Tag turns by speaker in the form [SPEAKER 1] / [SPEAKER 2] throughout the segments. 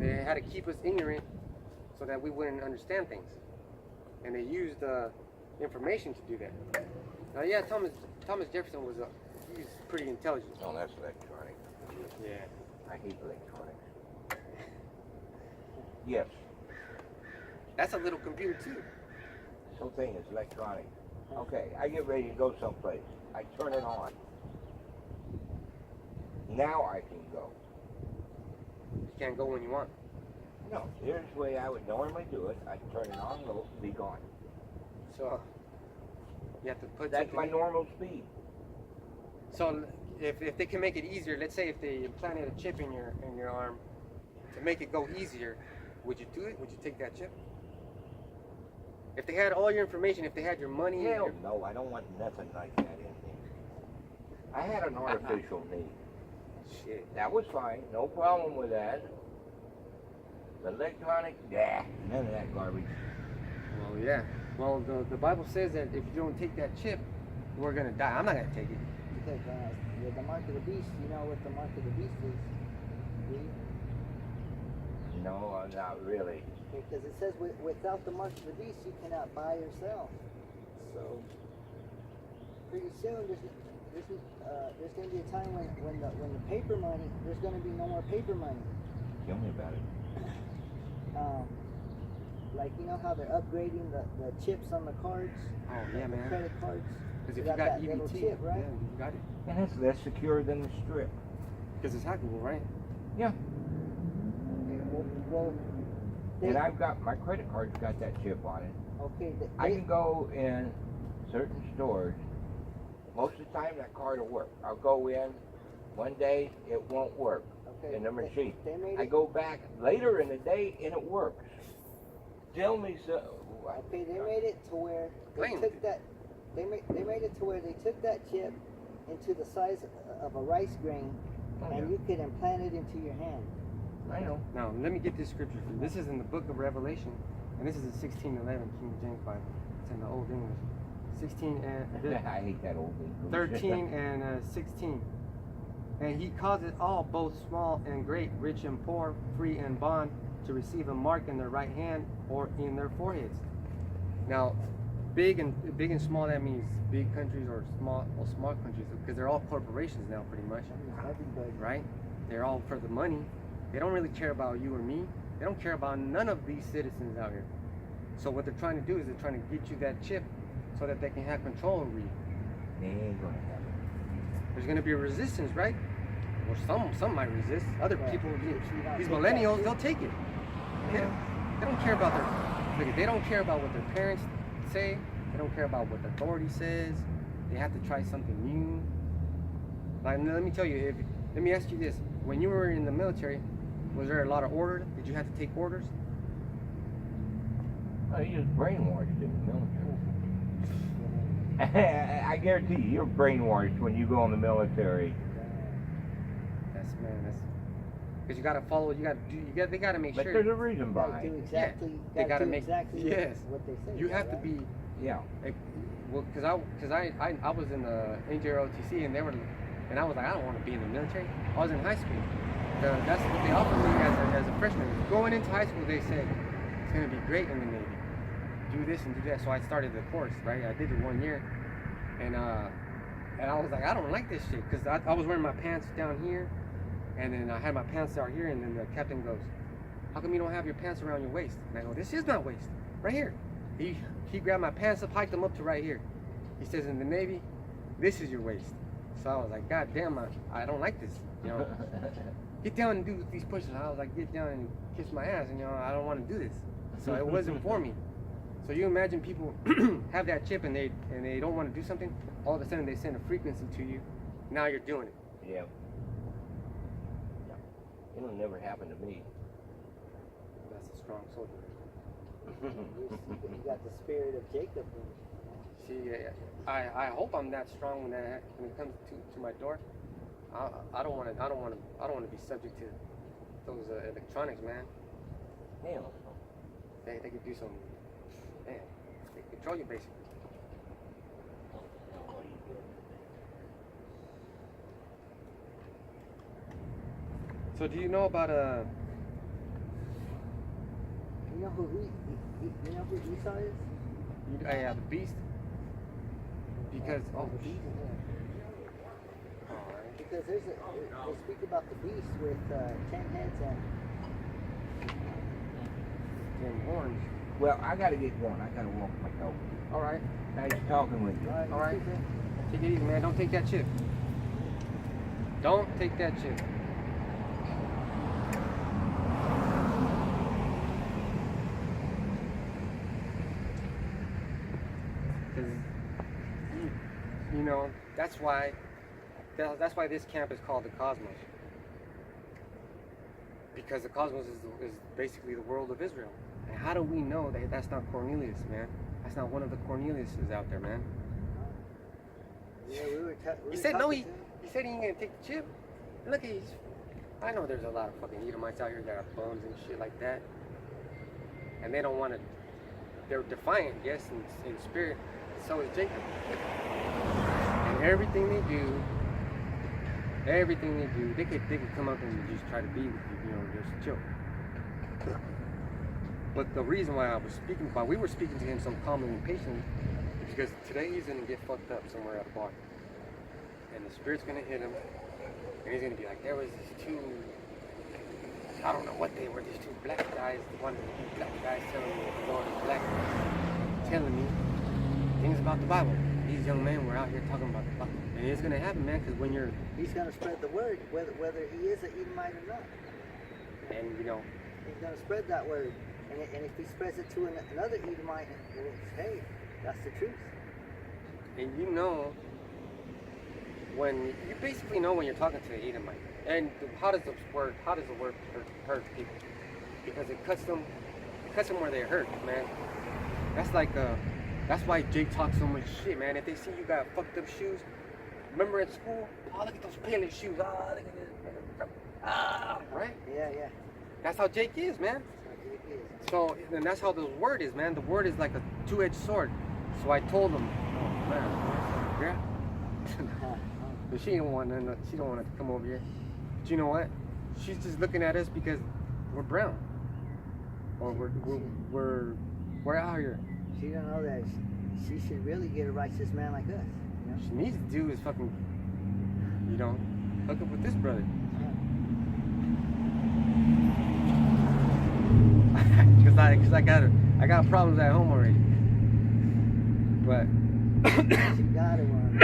[SPEAKER 1] they had to keep us ignorant so that we wouldn't understand things. And they used information to do that. Now, yeah, Thomas Jefferson was he's pretty intelligent.
[SPEAKER 2] Oh, that's electronic.
[SPEAKER 1] Yeah.
[SPEAKER 2] I hate electronics. Yes.
[SPEAKER 1] That's a little computer too.
[SPEAKER 2] This whole thing is electronic. Okay, I get ready to go someplace. I turn it on. Now I can go.
[SPEAKER 1] You can't go when you want.
[SPEAKER 2] No, here's the way I would normally do it. I'd turn it on, it'll be gone.
[SPEAKER 1] So you have to put.
[SPEAKER 2] That's my normal speed.
[SPEAKER 1] So if they can make it easier, let's say if they implanted a chip in your arm to make it go easier, would you do it? Would you take that chip? If they had all your information, if they had your money.
[SPEAKER 2] Hell no, I don't want nothing like that in there. I had an artificial knee.
[SPEAKER 1] Shit.
[SPEAKER 2] That was fine, no problem with that. The electronic, none of that garbage.
[SPEAKER 1] Well, yeah. Well, the Bible says that if you don't take that chip, we're gonna die. I'm not gonna take it.
[SPEAKER 3] Because with the mark of the beast, you know what the mark of the beast is? Read.
[SPEAKER 2] No, not really.
[SPEAKER 3] Because it says without the mark of the beast, you cannot buy or sell. So pretty soon, there's going to be a time when the paper money, there's going to be no more paper money.
[SPEAKER 2] Tell me about it.
[SPEAKER 3] Like, you know how they're upgrading the chips on the cards?
[SPEAKER 1] Oh yeah, man.
[SPEAKER 3] Credit cards.
[SPEAKER 1] Because if you got
[SPEAKER 3] that
[SPEAKER 1] EBT,
[SPEAKER 3] little chip, right?
[SPEAKER 1] yeah, you got it.
[SPEAKER 2] And it's less secure than the strip.
[SPEAKER 1] Because it's hackable, right?
[SPEAKER 2] Yeah.
[SPEAKER 3] Well,
[SPEAKER 2] And I've got, my credit card's got that chip on it.
[SPEAKER 3] okay.
[SPEAKER 2] I can go in certain stores. Most of the time that card will work. I'll go in, one day it won't work
[SPEAKER 3] Okay,
[SPEAKER 2] in the machine.
[SPEAKER 3] They made
[SPEAKER 2] I
[SPEAKER 3] it,
[SPEAKER 2] go back later in the day and it works. Tell me so.
[SPEAKER 3] okay, they made it to where they
[SPEAKER 1] Claim.
[SPEAKER 3] took that. They made it to where they took that chip into the size of a rice grain, and you could implant it into your hand.
[SPEAKER 2] I know.
[SPEAKER 1] Now, let me get this scripture for you. This is in the book of Revelation, and this is in 16:11, King James Bible. It's in the Old English. 16 and
[SPEAKER 2] I hate that old thing.
[SPEAKER 1] 13 and 16. And he causeth all, both small and great, rich and poor, free and bond, to receive a mark in their right hand or in their foreheads. Now, big and small, that means big countries or small countries, because they're all corporations now, pretty much.
[SPEAKER 3] Everybody.
[SPEAKER 1] Right? They're all for the money. They don't really care about you or me. They don't care about none of these citizens out here. So what they're trying to do is they're trying to get you that chip so that they can have control over you.
[SPEAKER 2] They ain't gonna have it.
[SPEAKER 1] There's going to be a resistance, right? Or some might resist. Other
[SPEAKER 3] Yeah.
[SPEAKER 1] people, these
[SPEAKER 3] take
[SPEAKER 1] millennials,
[SPEAKER 3] that.
[SPEAKER 1] they'll take it. They don't care about they don't care about what their parents say. They don't care about what the authority says. They have to try something new. Like, let me tell you, let me ask you this: when you were in the military, was there a lot of orders? Did you have to take orders?
[SPEAKER 2] Oh, you just brainwashed in the military. I guarantee you, you're brainwashed when you go in the military.
[SPEAKER 1] That's because you got to follow. They got to make
[SPEAKER 2] But
[SPEAKER 1] sure.
[SPEAKER 2] there's a reason
[SPEAKER 3] You gotta
[SPEAKER 2] behind
[SPEAKER 3] do
[SPEAKER 2] it.
[SPEAKER 3] exactly.
[SPEAKER 1] they
[SPEAKER 3] gotta
[SPEAKER 1] gotta
[SPEAKER 3] do
[SPEAKER 1] make-
[SPEAKER 3] exactly
[SPEAKER 1] yes.
[SPEAKER 3] what they say.
[SPEAKER 1] You have to
[SPEAKER 3] right?
[SPEAKER 1] be.
[SPEAKER 2] Yeah.
[SPEAKER 1] Like, well, because I was in the NJROTC and and I was like, I don't want to be in the military. I was in high school. That's what they offered me as a freshman. Going into high school, they said it's gonna be great in the Navy. Do this and do that. So I started the course, right? I did it 1 year, and I was like, I don't like this shit, because I was wearing my pants down here, and then I had my pants out here, and then the captain goes, how come you don't have your pants around your waist? And I go, this is my waist, right here. He grabbed my pants up, hiked them up to right here. He says, in the Navy, this is your waist. So I was like, God damn, I don't like this, you know. Get down and do these pushes. I was like, get down and kiss my ass, and I don't want to do this. So it wasn't for me. So you imagine people have that chip and they don't want to do something. All of a sudden they send a frequency to you. Now you're doing it.
[SPEAKER 2] Yeah. It'll never happen to me.
[SPEAKER 1] That's a strong soldier.
[SPEAKER 3] You got the spirit of Jacob.
[SPEAKER 1] See, I hope I'm that strong when it comes to my door. I don't want to be subject to those electronics, man.
[SPEAKER 2] Hell.
[SPEAKER 1] They could do some. Man, they control you basically. So do you know about
[SPEAKER 3] who you know who Esau is?
[SPEAKER 1] Yeah, the beast. Because oh,
[SPEAKER 3] the beast. Yeah.
[SPEAKER 1] alright.
[SPEAKER 3] Because they speak about the beast with 10 heads and
[SPEAKER 1] 10 horns.
[SPEAKER 2] Well, I gotta get going. I gotta walk my dog.
[SPEAKER 1] All right.
[SPEAKER 2] Nice talking with you.
[SPEAKER 1] All right. Take it easy, man. Don't take that chip. Don't take that chip. Because, you know, that's why this camp is called the Cosmos. Because the cosmos is basically the world of Israel. And how do we know that that's not Cornelius, man? That's not one of the Corneliuses out there, man.
[SPEAKER 3] Yeah,
[SPEAKER 1] He said no. He said he ain't gonna take the chip. Look, I know there's a lot of fucking Edomites out here that are bums and shit like that, and they don't want to. They're defiant, yes, in spirit. So is Jacob. And everything they do, they could come up and just try to be with you, you know, just chill. But the reason why we were speaking to him so calmly and patiently, is because today he's gonna get fucked up somewhere at a bar, and the spirit's gonna hit him, and he's gonna be like, there was these two, I don't know what they were, these two black guys, one of the black guys telling me, the Lord is black, telling me things about the Bible. These young men were out here talking about the Bible, and it's gonna happen, man, because when you're,
[SPEAKER 3] he's gonna spread the word, whether he is an Edomite or not.
[SPEAKER 1] and you know,
[SPEAKER 3] He's gonna spread that word. And if he spreads it to another Edomite, well, hey, that's the truth.
[SPEAKER 1] and you know, when you basically know when you're talking to an Edomite. And how does the word hurt people? Because it cuts them where they hurt, man. That's why Jake talks so much shit, man. If they see you got fucked up shoes, remember at school? Oh, look at those Paley shoes. Ah, look at this. Ah, right?
[SPEAKER 3] Yeah.
[SPEAKER 1] That's how Jake is, man. So, and that's how the word is, man. The word is like a two-edged sword. So I told him, oh man, yeah. But she don't want to come over here. But you know what? She's just looking at us because we're brown, or we're out here.
[SPEAKER 3] She don't know that she should really get a righteous man like us. You know?
[SPEAKER 1] What she needs to do is fucking, you know, hook up with this brother. Cause I got problems at home already. But
[SPEAKER 3] she got it one.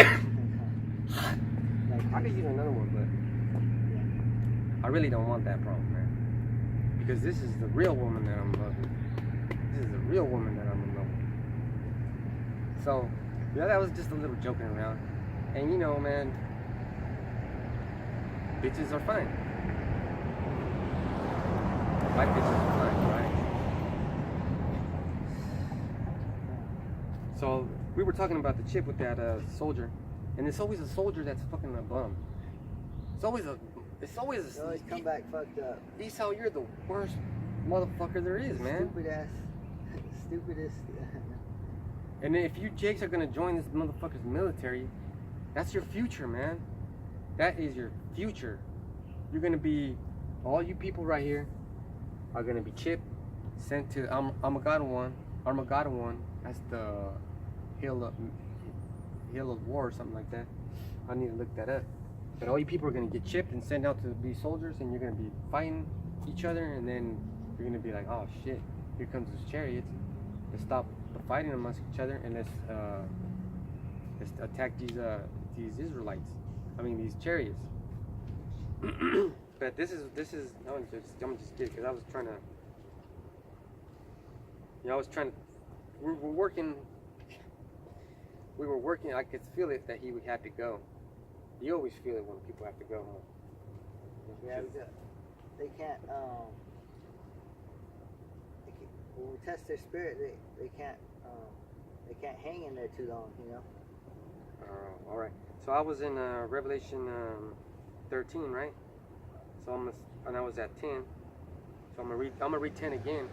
[SPEAKER 1] I could use another one, but I really don't want that problem, man. Because this is the real woman that I'm loving. This is the real woman that I'm in love with. So, yeah, that was just a little joking around. And you know, man, bitches are fine. White bitches are fine, right? So we were talking about the chip with that soldier, and it's always a soldier that's fucking a bum. It's always
[SPEAKER 3] They always come back fucked up.
[SPEAKER 1] Esau, you're the worst motherfucker there is, man.
[SPEAKER 3] Stupidest.
[SPEAKER 1] And if you Jakes are gonna join this motherfucker's military, that's your future, man. That is your future. You're gonna be, all you people right here are gonna be chipped, sent to Armageddon 1. That's the hill of war or something like that. I need to look that up. But all you people are gonna get chipped and sent out to be soldiers, and you're gonna be fighting each other, and then you're gonna be like, oh shit, here comes this chariots. Let's stop the fighting amongst each other, and let's attack these Israelites. I mean these chariots. But this is I'm just kidding, because I was trying to, you know, we were working, I could feel it that he would have to go. You always feel it when people have to go home.
[SPEAKER 3] Yeah, they can't, when we test their spirit, they can't hang in there too long, you know?
[SPEAKER 1] All right. So I was in Revelation 13, right? So and I was at 10. So I'm gonna read 10 again.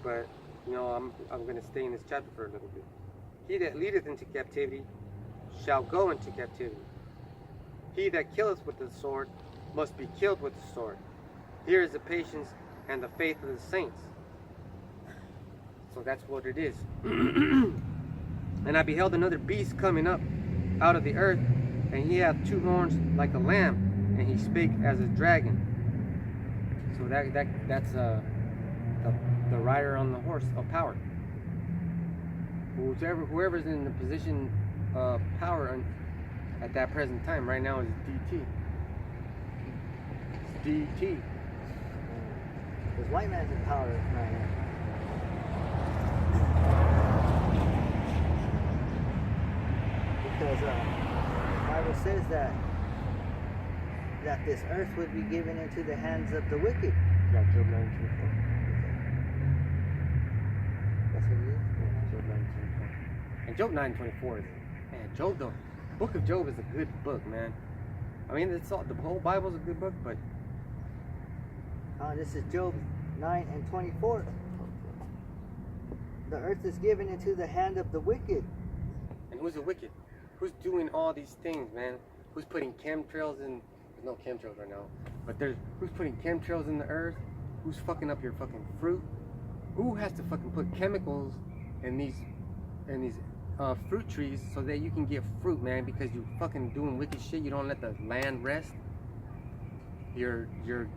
[SPEAKER 1] But you know, I'm gonna stay in this chapter for a little bit. He that leadeth into captivity shall go into captivity. He that killeth with the sword must be killed with the sword. Here is the patience and the faith of the saints. So that's what it is. And I beheld another beast coming up out of the earth, and he had 2 horns like a lamb, and he spake as a dragon. So that's the rider on the horse of power. Whoever's in the position of power at that present time right now is DT. It's DT.
[SPEAKER 3] Because white man's in power right now. Because the Bible says that this earth would be given into the hands of the wicked.
[SPEAKER 1] Yeah, Job 9:24.
[SPEAKER 3] That's what it is.
[SPEAKER 1] Yeah, Job 9:24. And Job 9:24 is, man, Job, the book of Job is a good book, man. I mean, it's all, the whole Bible's a good book, but
[SPEAKER 3] This is Job 9:24. The earth is given into the hand of the wicked.
[SPEAKER 1] and who's the wicked? Who's doing all these things, man? Who's putting chemtrails in? There's no chemtrails right now, but who's putting chemtrails in the earth? Who's fucking up your fucking fruit? Who has to fucking put chemicals in these fruit trees so that you can get fruit, man? Because you fucking doing wicked shit. You don't let the land rest. You're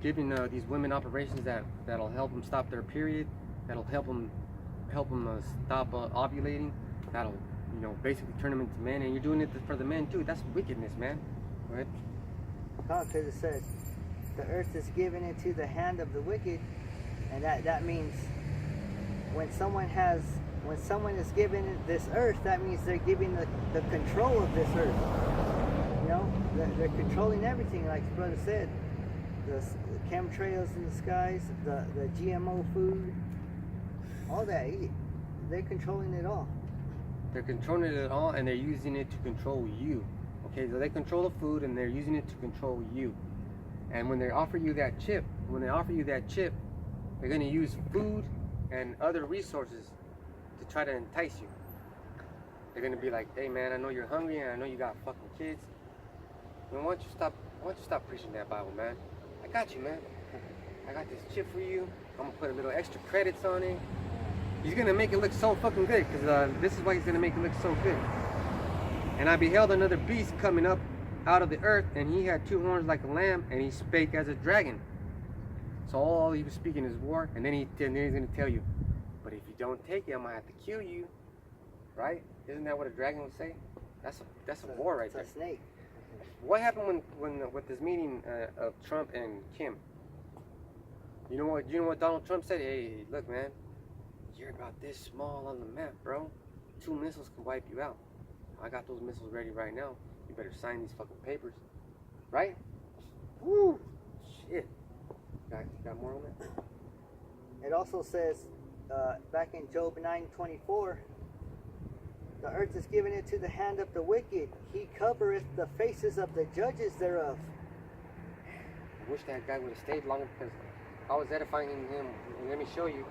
[SPEAKER 1] giving these women operations that'll help them stop their period. That'll help them stop ovulating. That'll basically turn them into men. And you're doing it for the men too. That's wickedness, man. Go ahead.
[SPEAKER 3] Because it says the earth is given into the hand of the wicked, and that means when someone is given this earth, that means they're giving the control of this earth. They're controlling everything, like the brother said. The chemtrails in the skies, the GMO food, all that. They're controlling it all.
[SPEAKER 1] They're controlling it all, and they're using it to control you. Okay, so they control the food, and they're using it to control you. And when they offer you that chip, they're going to use food and other resources to try to entice you. They're going to be like, "Hey, man, I know you're hungry, and I know you got fucking kids. Man, why don't you stop preaching that Bible, man? I got you, man. I got this chip for you. I'm gonna put a little extra credits on it." He's gonna make it look so fucking good, because this is why he's gonna make it look so good. And I beheld another beast coming up out of the earth, and he had 2 horns like a lamb, and he spake as a dragon. So all he was speaking is war, and then he's gonna tell you, "But if you don't take it, I'm gonna have to kill you." Right? Isn't that what a dragon would say? That's a war right there.
[SPEAKER 3] It's a snake.
[SPEAKER 1] What happened when with this meeting of Trump and Kim? You know what Donald Trump said? "Hey, look, man, you're about this small on the map, bro. 2 missiles can wipe you out. I got those missiles ready right now. You better sign these fucking papers." Right? Woo! Shit. Got more on that?
[SPEAKER 3] It also says back in Job 9:24, the earth is given into the hand of the wicked. He covereth the faces of the judges thereof.
[SPEAKER 1] I wish that guy would have stayed longer, because I was edifying him. Let me show you.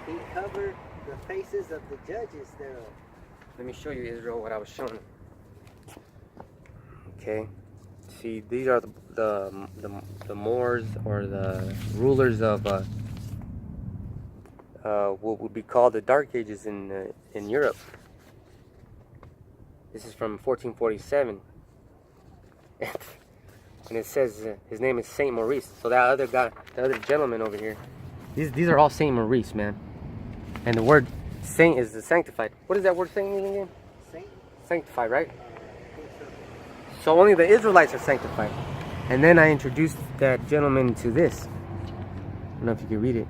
[SPEAKER 3] He covered the faces of the judges thereof.
[SPEAKER 1] Let me show you, Israel, what I was showing. Okay. See, these are the Moors, or the rulers of what would be called the Dark Ages in Europe. This is from 1447, and it says his name is Saint Maurice. So that other guy, the other gentleman over here, these are all Saint Maurice, man. And the word saint is the sanctified. What does that word saint mean again?
[SPEAKER 3] Saint?
[SPEAKER 1] Sanctified, right?
[SPEAKER 3] I think so.
[SPEAKER 1] So only the Israelites are sanctified. And then I introduced that gentleman to this. I don't know if you can read it.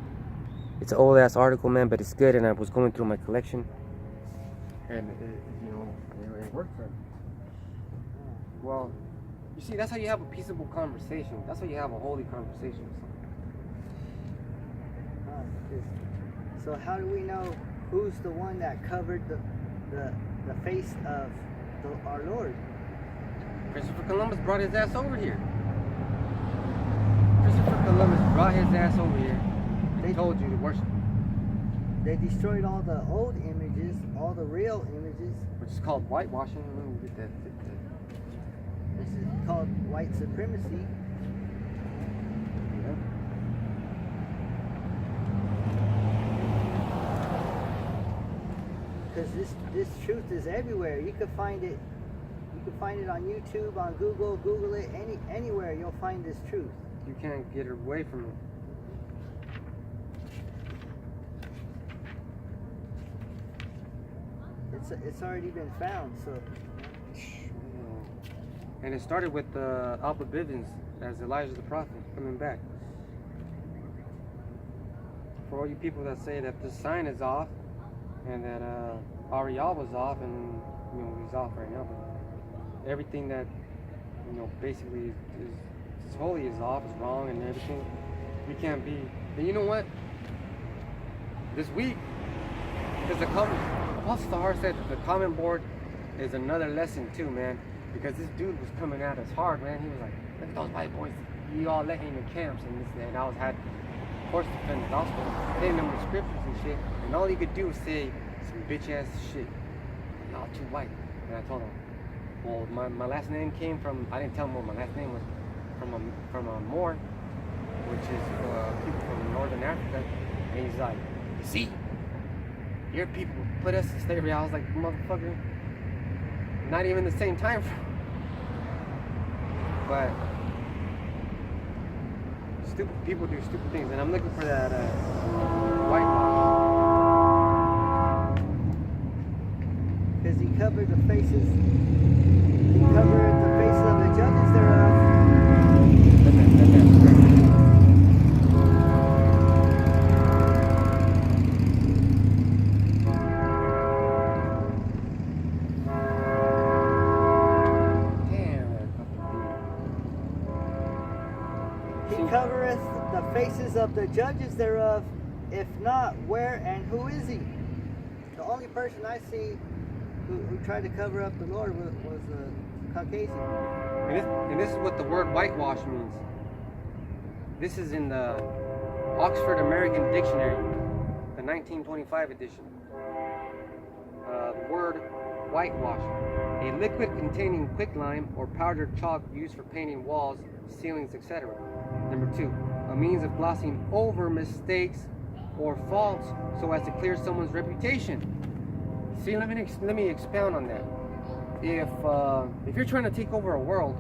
[SPEAKER 1] It's an old ass article, man, but it's good. And I was going through my collection, and it worked for him. Well, you see, that's how you have a peaceable conversation. That's how you have a holy conversation.
[SPEAKER 3] So how do we know who's the one that covered the face of our Lord?
[SPEAKER 1] Christopher Columbus brought his ass over here. Christopher Columbus brought his ass over here and told you to worship.
[SPEAKER 3] They destroyed all the old images, all the real images.
[SPEAKER 1] Which is called whitewashing. Let me get that.
[SPEAKER 3] This is called white supremacy.
[SPEAKER 1] Yeah.
[SPEAKER 3] because this truth is everywhere. You can find it. You can find it on YouTube, on Google. Google it. Anywhere you'll find this truth.
[SPEAKER 1] You can't get away from it.
[SPEAKER 3] It's already been found. So.
[SPEAKER 1] And it started with Alpha Bivens as Elijah the prophet coming back. For all you people that say that this sign is off and that Ariel was off, and he's off right now, but everything that basically is holy is off, is wrong, and everything. We can't be. And you know what? This week, because Apostle Tahar said that the comment board is another lesson too, man. Because this dude was coming at us hard, man. He was like, look at those white boys. You all let him in camps and this and that. And I had, of course, defend the gospel, hitting them with scriptures and shit. And all he could do was say some bitch ass shit. Y'all too white. And I told him, well, my last name came from, I didn't tell him what my last name was, from a Moor, which is people from Northern Africa. And he's like, you see, your people put us in slavery. I was like, motherfucker. Not even the same time frame. But stupid people do stupid things, and I'm looking for that whitewash.
[SPEAKER 3] Because he covered the faces. He covered the faces of the judges thereof. Covereth the faces of the judges thereof. If not, where and who is he? The only person I see who tried to cover up the Lord was a Caucasian.
[SPEAKER 1] And this is what the word whitewash means. This is in the Oxford American Dictionary, the 1925 edition. The word whitewash, a liquid containing quicklime or powdered chalk used for painting walls, ceilings, etc. Number 2, a means of glossing over mistakes or faults so as to clear someone's reputation. See, let me expound on that. If you're trying to take over a world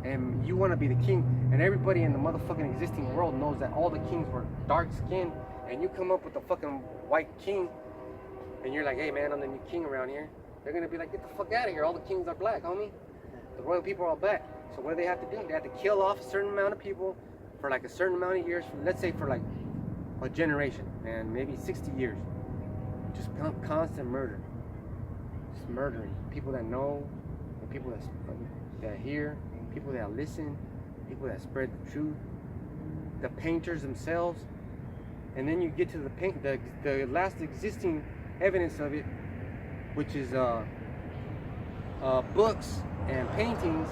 [SPEAKER 1] and you want to be the king, and everybody in the motherfucking existing world knows that all the kings were dark skinned, and you come up with a fucking white king, and you're like, hey man, I'm the new king around here, they're gonna be like, get the fuck out of here. All the kings are black, homie. The royal people are all black. So what do they have to do? They have to kill off a certain amount of people for like a certain amount of years. Let's say for like a generation, and maybe 60 years. Just constant murder. Just murdering people that know, and people that hear, people that listen, people that spread the truth, the painters themselves. And then you get to the last existing evidence of it, which is books and paintings,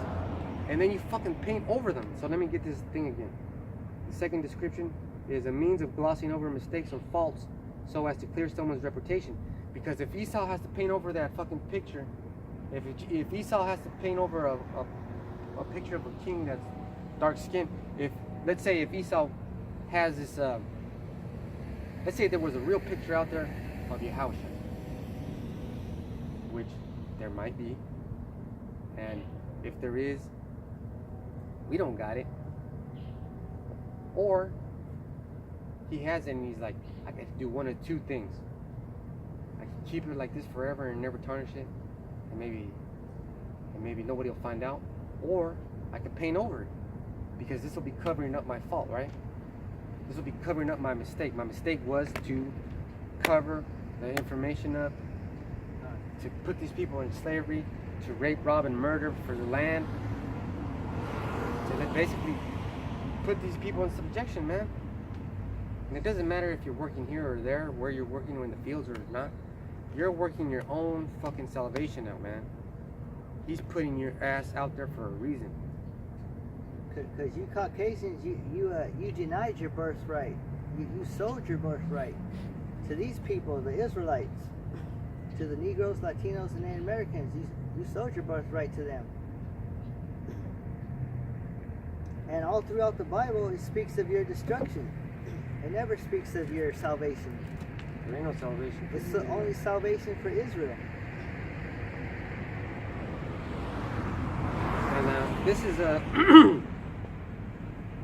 [SPEAKER 1] and then you fucking paint over them. So let me get this thing again. The second description is a means of glossing over mistakes or faults so as to clear someone's reputation. Because if Esau has to paint over that fucking picture, if Esau has to paint over a picture of a king that's dark skinned, let's say if Esau has this, let's say there was a real picture out there of Yahushua, which there might be, and if there is, we don't got it. Or he has it and he's like, I can do one of two things. I can keep it like this forever and never tarnish it, and maybe nobody will find out. Or I can paint over it, because this will be covering up my fault, right? This will be covering up my mistake. My mistake was to cover the information up, to put these people in slavery, to rape, rob, and murder for the land, to basically put these people in subjection, man. And it doesn't matter if you're working here or there, where you're working, or in the fields or not. You're working your own fucking salvation out, man. He's putting your ass out there for a reason.
[SPEAKER 3] Because you Caucasians, you denied your birthright. You sold your birthright to these people, the Israelites, to the Negroes, Latinos, and Native Americans. You sold your birthright to them. And all throughout the Bible, it speaks of your destruction. It never speaks of your salvation.
[SPEAKER 1] There ain't no salvation.
[SPEAKER 3] It's the only salvation for Israel.
[SPEAKER 1] And this is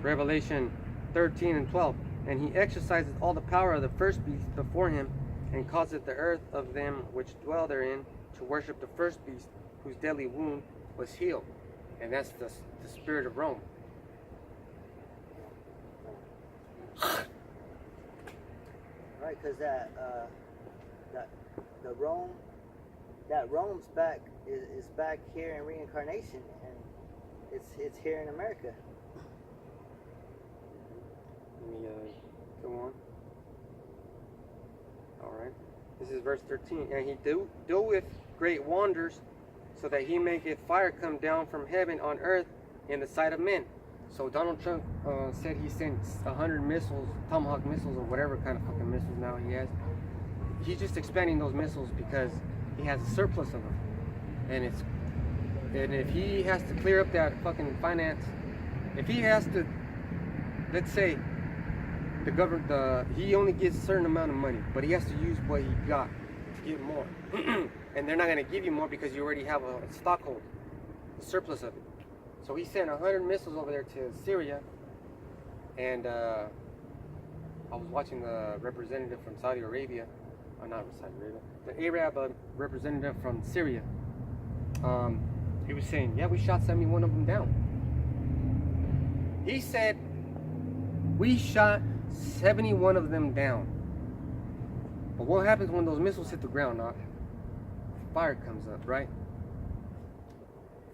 [SPEAKER 1] Revelation 13 and 12. And he exercises all the power of the first beast before him, and causeth the earth of them which dwell therein to worship the first beast, whose deadly wound was healed. And that's the spirit of Rome.
[SPEAKER 3] Right, because that Rome's back is back here in reincarnation, and it's here in America.
[SPEAKER 1] Let me go on. Alright. This is verse 13. And he doeth great wonders, so that he maketh fire come down from heaven on earth in the sight of men. So Donald Trump said he sent 100 missiles, Tomahawk missiles, or whatever kind of fucking missiles now he has. He's just expanding those missiles because he has a surplus of them. And if he has to clear up that fucking finance, if he has to, let's say, the government, he only gets a certain amount of money, but he has to use what he got to get more. And they're not going to give you more because you already have a stockhold, a surplus of it. So he sent 100 missiles over there to Syria, and I was watching the representative from Saudi Arabia, or not Saudi Arabia, the Arab representative from Syria. He was saying, yeah, we shot 71 of them down. He said, we shot 71 of them down. But what happens when those missiles hit the ground, Doc? Fire comes up, right?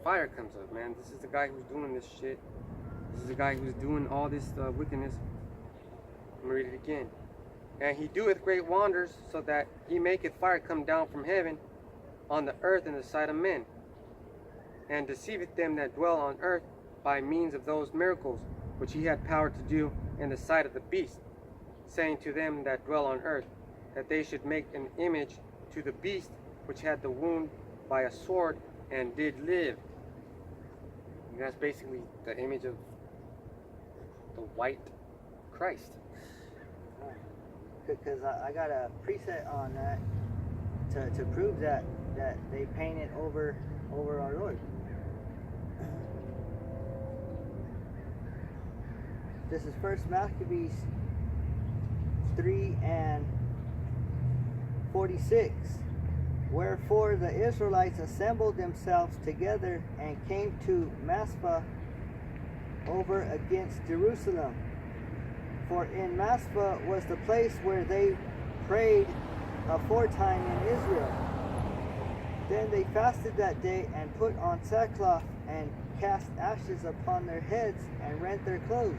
[SPEAKER 1] Fire comes up, man. This is the guy who's doing this shit. This is the guy who's doing all this wickedness. Let me read it again. And he doeth great wonders, so that he maketh fire come down from heaven on the earth in the sight of men, and deceiveth them that dwell on earth by means of those miracles which he had power to do in the sight of the beast, saying to them that dwell on earth, that they should make an image to the beast which had the wound by a sword and did live. And that's basically the image of the white Christ.
[SPEAKER 3] Because I got a preset on that to prove that they painted over our Lord. This is 1 Maccabees 3 and 46. Wherefore the Israelites assembled themselves together and came to Maspah over against Jerusalem. For in Maspah was the place where they prayed aforetime in Israel. Then they fasted that day and put on sackcloth and cast ashes upon their heads and rent their clothes.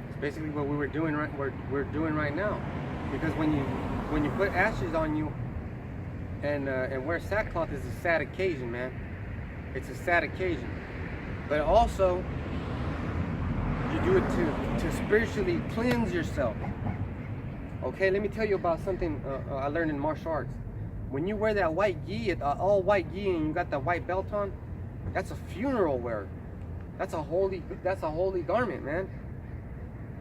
[SPEAKER 1] It's basically what we were doing we're doing right now. Because when you put ashes on you and wear sackcloth is a sad occasion, man. It's a sad occasion. But also you do it to spiritually cleanse yourself. Okay, let me tell you about something I learned in martial arts. When you wear that white gi, all white gi, and you got that white belt on, that's a funeral wear. That's a holy garment, man.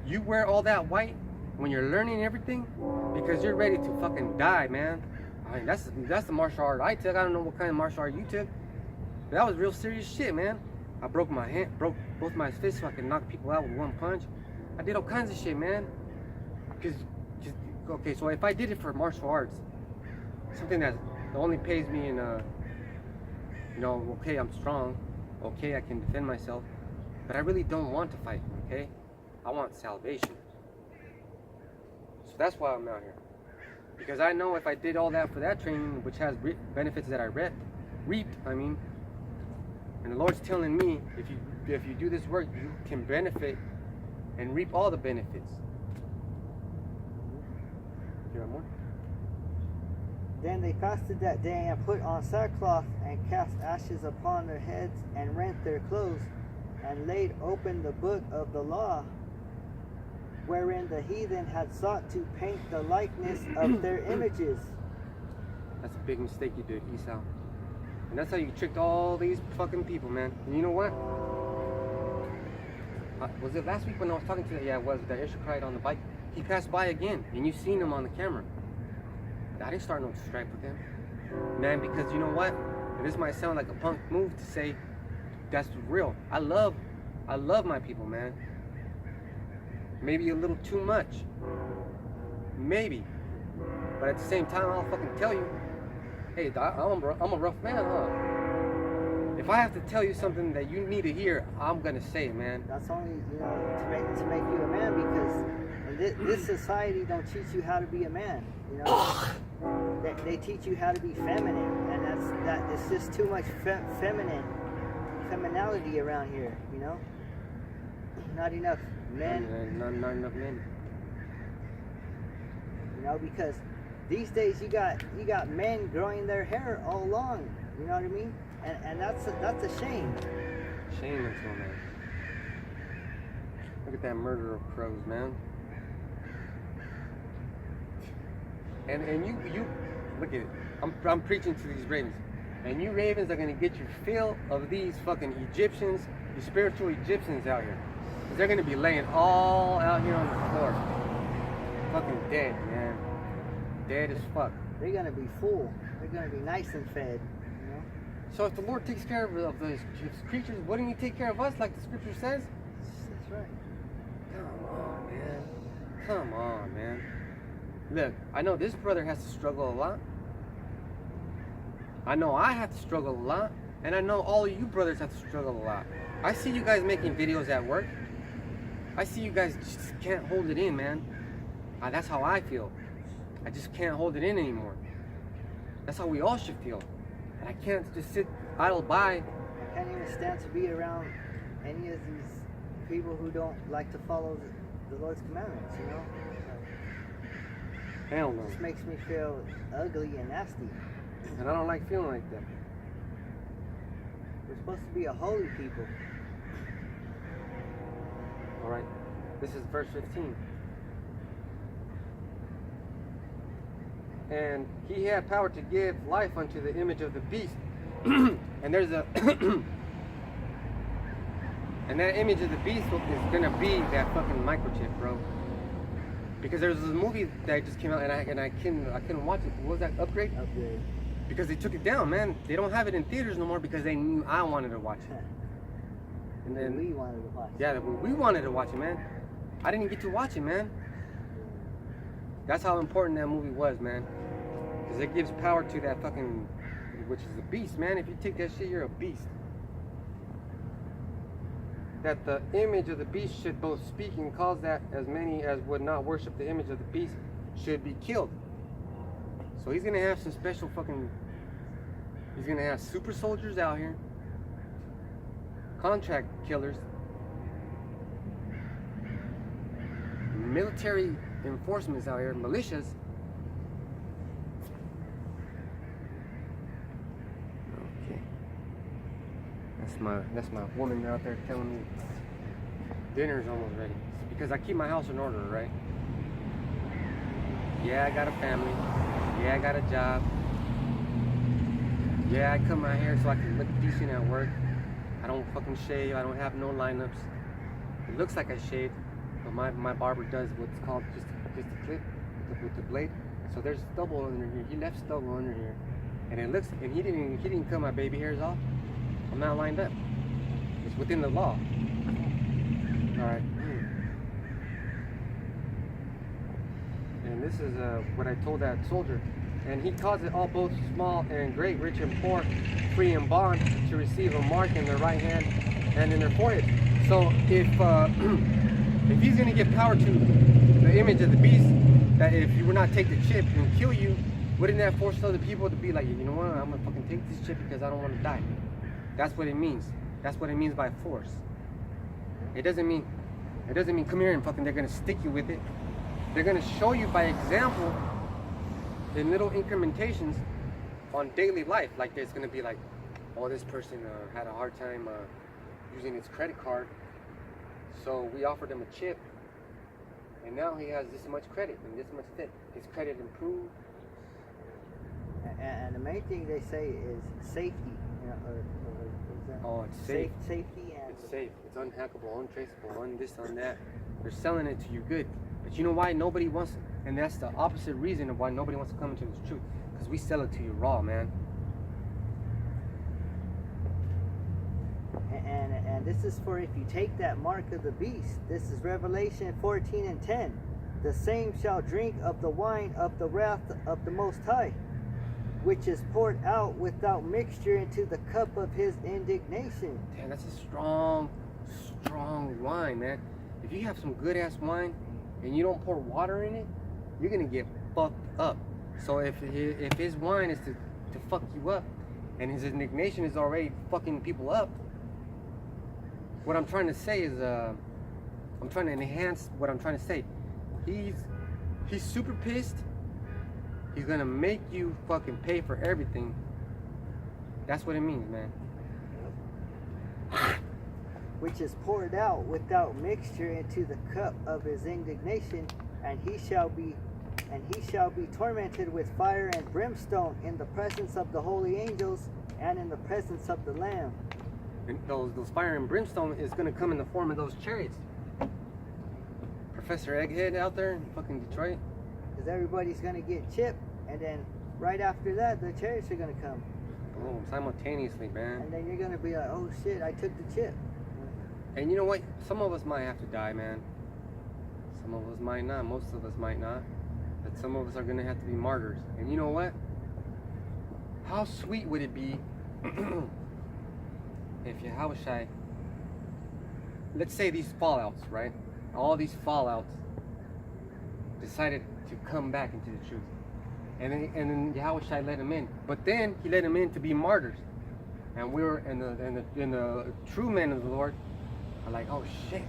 [SPEAKER 1] You wear all that white when you're learning everything because you're ready to fucking die, man. I mean, that's the martial art I took. I don't know what kind of martial art you took, but that was real serious shit, man. I broke both my fists so I could knock people out with one punch. I did all kinds of shit, man. Okay, so if I did it for martial arts, something that only pays me in okay, I'm strong, okay, I can defend myself, but I really don't want to fight, okay? I want salvation. So that's why I'm out here. Because I know if I did all that for that training, which has benefits that I reaped, and the Lord's telling me, if you do this work, you can benefit and reap all the benefits. You want more?
[SPEAKER 3] Then they fasted that day and put on sackcloth and cast ashes upon their heads and rent their clothes and laid open the book of the law, wherein the heathen had sought to paint the likeness of their images.
[SPEAKER 1] That's a big mistake you did, Esau. And that's how you tricked all these fucking people, man. And you know what? Was it last week when I was talking to, yeah, it was, the Ishmaelite on the bike? He passed by again, and you seen him on the camera. I didn't start no strife with him, man, because you know what? And this might sound like a punk move to say that's real. I love my people, man. Maybe a little too much. Maybe. But at the same time, I'll fucking tell you, hey, I'm a rough man, huh? If I have to tell you something that you need to hear, I'm gonna say it, man.
[SPEAKER 3] That's only, to make you a man, because this society don't teach you how to be a man. They teach you how to be feminine, and it's just too much femininity around here. Not enough men.
[SPEAKER 1] Not enough men.
[SPEAKER 3] Because these days you got men growing their hair all along. You know what I mean? And that's a shame.
[SPEAKER 1] Shame until man. Look at that murder of crows, man. And you look at it. I'm preaching to these ravens, and you ravens are gonna get your fill of these fucking Egyptians, these spiritual Egyptians out here, because they're gonna be laying all out here on the floor, fucking dead, man, dead as fuck.
[SPEAKER 3] They're gonna be full. They're gonna be nice and fed.
[SPEAKER 1] So if the Lord takes care of his creatures, wouldn't He take care of us, like the Scripture says?
[SPEAKER 3] That's right.
[SPEAKER 1] Come on, man. Come on, man. Look, I know this brother has to struggle a lot. I know I have to struggle a lot. And I know all of you brothers have to struggle a lot. I see you guys making videos at work. I see you guys just can't hold it in, man. That's how I feel. I just can't hold it in anymore. That's how we all should feel. And I can't just sit idle by.
[SPEAKER 3] I can't even stand to be around any of these people who don't like to follow the Lord's commandments,
[SPEAKER 1] Hell no.
[SPEAKER 3] It just makes me feel ugly and nasty.
[SPEAKER 1] And I don't like feeling like that.
[SPEAKER 3] We're supposed to be a holy people.
[SPEAKER 1] Alright, this is verse 15. And he had power to give life unto the image of the beast. And there's a and that image of the beast is gonna be that fucking microchip, bro. Because there's this movie that just came out, and I couldn't watch it. What was that? Upgrade?
[SPEAKER 3] Upgrade.
[SPEAKER 1] Because they took it down, man. They don't have it in theaters no more because they knew I wanted to watch it. And then
[SPEAKER 3] we wanted to watch it.
[SPEAKER 1] Yeah, we wanted to watch it, man. I didn't get to watch it, man. That's how important that movie was, man. Because it gives power to that fucking, which is a beast, man. If you take that shit, you're a beast. That the image of the beast should both speak and cause that as many as would not worship the image of the beast should be killed. So he's gonna have some special fucking, he's gonna have super soldiers out here, contract killers, military enforcements out here, militias. Okay. That's my woman out there telling me dinner's almost ready. Because I keep my house in order, right? Yeah, I got a family. Yeah, I got a job. Yeah, I cut my hair so I can look decent at work. I don't fucking shave. I don't have no lineups. It looks like I shaved, but my barber does what's called just a clip with the blade. So there's stubble under here. He left stubble under here, and it looks. And he didn't cut my baby hairs off. I'm not lined up. It's within the law. All right. And this is what I told that soldier. And he caused it all both small and great, rich and poor, free and bond, to receive a mark in their right hand and in their forehead. So if he's gonna give power to the image of the beast, that if you would not take the chip and kill you, wouldn't that force other people to be like, you know what, I'm gonna fucking take this chip because I don't want to die? That's what it means. That's what it means by force. It doesn't mean come here and fucking they're gonna stick you with it. They're gonna show you by example in little incrementations on daily life. Like there's gonna be like, oh, this person had a hard time using his credit card, so we offered him a chip, and now he has this much credit and this much debt. His credit improved.
[SPEAKER 3] And the main thing they say is safety. Or is that?
[SPEAKER 1] Oh, it's safe.
[SPEAKER 3] Safety and
[SPEAKER 1] it's safe. It's unhackable, untraceable, on this, on that. They're selling it to you good. But you know why nobody wants And that's the opposite reason of why nobody wants to come into this truth. Because we sell it to you raw, man.
[SPEAKER 3] And this is for if you take that mark of the beast. This is Revelation 14:10. The same shall drink of the wine of the wrath of the Most High, which is poured out without mixture into the cup of his indignation.
[SPEAKER 1] Damn, that's a strong wine, man. If you have some good ass wine and you don't pour water in it, you're gonna get fucked up. So if his wine is to fuck you up, and his indignation is already fucking people up, what I'm trying to say is, I'm trying to enhance what I'm trying to say. He's super pissed. He's gonna make you fucking pay for everything. That's what it means, man.
[SPEAKER 3] Which is poured out without mixture into the cup of his indignation, and he shall be tormented with fire and brimstone in the presence of the holy angels and in the presence of the Lamb.
[SPEAKER 1] And those fire and brimstone is gonna come in the form of those chariots. Professor Egghead out there in fucking Detroit.
[SPEAKER 3] Because everybody's gonna get chipped, and then right after that, the chariots are gonna come.
[SPEAKER 1] Oh, simultaneously, man.
[SPEAKER 3] And then you're gonna be like, oh shit, I took the chip.
[SPEAKER 1] And you know what? Some of us might have to die, man. Some of us might not. Most of us might not. But some of us are gonna have to be martyrs. And you know what? How sweet would it be if Yahushua, let's say these fallouts, right? All these fallouts decided to come back into the truth. And then Yahushua let them in. But then he let them in to be martyrs. And we were and the true men of the Lord are like, oh shit.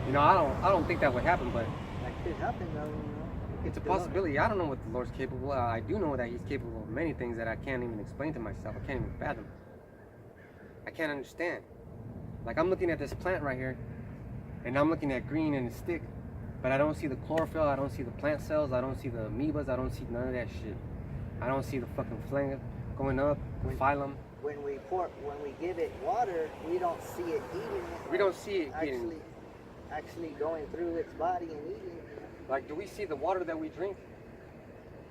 [SPEAKER 1] You know, I don't think that would happen, but
[SPEAKER 3] That could happen though, you know.
[SPEAKER 1] it's a possibility. I don't know what the Lord's capable of. I do know that he's capable of many things that I can't even explain to myself. I can't even fathom. I can't understand. Like, I'm looking at this plant right here, and I'm looking at green and the stick, but I don't see the chlorophyll, I don't see the plant cells, I don't see the amoebas, I don't see none of that shit. I don't see the fucking phloem going up, the phylum.
[SPEAKER 3] When we give it water, we don't see it eating it.
[SPEAKER 1] We don't see it eating.
[SPEAKER 3] Actually going through its body and eating it.
[SPEAKER 1] Like, do we see the water that we drink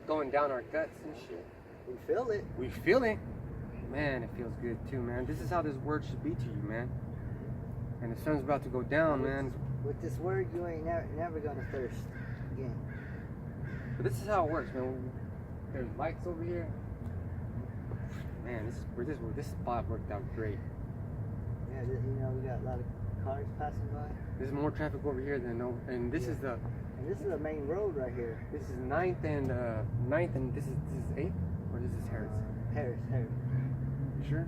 [SPEAKER 1] going down our guts and shit?
[SPEAKER 3] We feel it.
[SPEAKER 1] We feel it. Man, it feels good too, man. This is how this word should be to you, man. And the sun's about to go down, man.
[SPEAKER 3] With this word, you ain't never gonna thirst again.
[SPEAKER 1] But this is how it works, man. There's lights over here. Man, this spot worked out great.
[SPEAKER 3] Yeah, you know, we got a lot of cars passing by.
[SPEAKER 1] There's more traffic over here than over, and this is the.
[SPEAKER 3] And this is the main road right here.
[SPEAKER 1] This is 9th and this is 8th, or this is Harris.
[SPEAKER 3] Harris.
[SPEAKER 1] You sure?